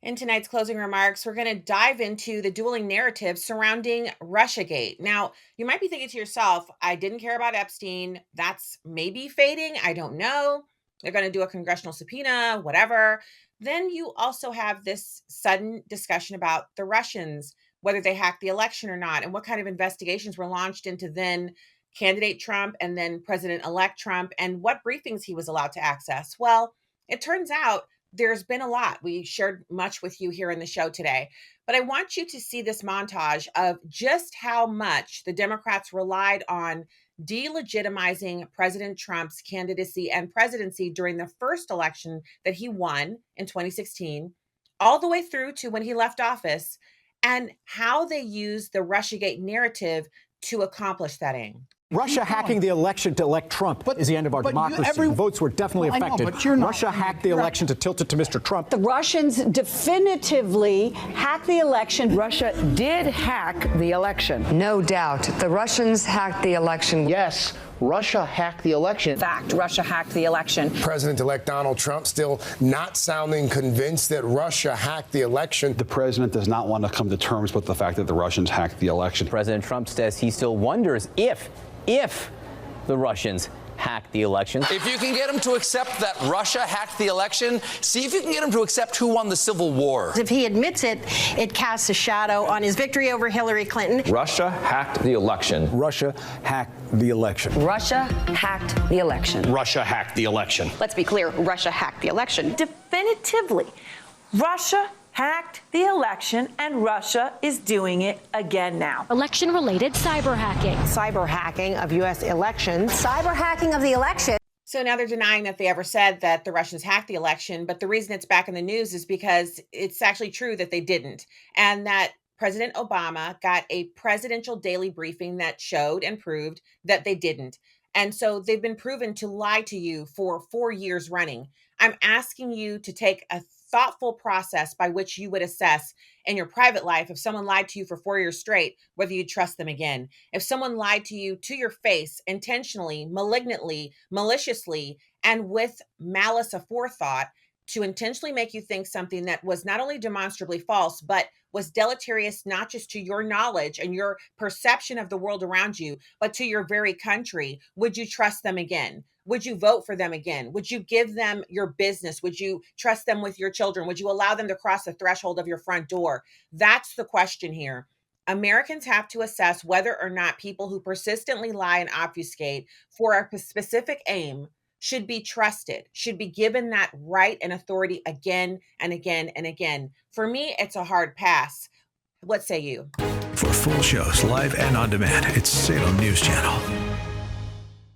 In tonight's closing remarks, we're going to dive into the dueling narratives surrounding RussiaGate. Now, you might be thinking to yourself, I didn't care about Epstein. That's maybe fading. I don't know. They're going to do a congressional subpoena, whatever. Then you also have this sudden discussion about the Russians, whether they hacked the election or not, and what kind of investigations were launched into then candidate Trump and then President elect Trump, and what briefings he was allowed to access. Well, it turns out there's been a lot. We shared much with you here in the show today, but I want you to see this montage of just how much the Democrats relied on delegitimizing President Trump's candidacy and presidency during the first election that he won in 2016, all the way through to when he left office, and how they used the Russiagate narrative to accomplish that aim. Russia hacking the election to elect Trump is the end of our democracy. Votes were definitely affected. Russia hacked the election to tilt it to Mr. Trump. The Russians definitively hacked the election. Russia did hack the election. No doubt. The Russians hacked the election. Yes, Russia hacked the election. Fact, Russia hacked the election. President-elect Donald Trump still not sounding convinced that Russia hacked the election. The president does not want to come to terms with the fact that the Russians hacked the election. President Trump says he still wonders if the Russians hacked the election. If you can get him to accept that Russia hacked the election, see if you can get him to accept who won the Civil War. If he admits it, it casts a shadow on his victory over Hillary Clinton. Russia hacked the election. Russia hacked the election. Russia hacked the election. Russia hacked the election. Let's be clear, Russia hacked the election. Definitively, Russia hacked the election, and Russia is doing it again now. Election-related cyber hacking. Cyber hacking of U.S. elections. Cyber hacking of the election. So now they're denying that they ever said that the Russians hacked the election, but the reason it's back in the news is because it's actually true that they didn't, and that President Obama got a presidential daily briefing that showed and proved that they didn't. And so they've been proven to lie to you for 4 years running. I'm asking you to take a thoughtful process by which you would assess in your private life if someone lied to you for 4 years straight, whether you trust them again. If someone lied to you to your face intentionally, malignantly, maliciously, and with malice aforethought to intentionally make you think something that was not only demonstrably false, but was deleterious not just to your knowledge and your perception of the world around you, but to your very country, would you trust them again? Would you vote for them again? Would you give them your business? Would you trust them with your children? Would you allow them to cross the threshold of your front door? That's the question here. Americans have to assess whether or not people who persistently lie and obfuscate for a specific aim should be trusted, should be given that right and authority again and again and again. For me, it's a hard pass. What say you? For full shows, live and on demand, it's Salem News Channel.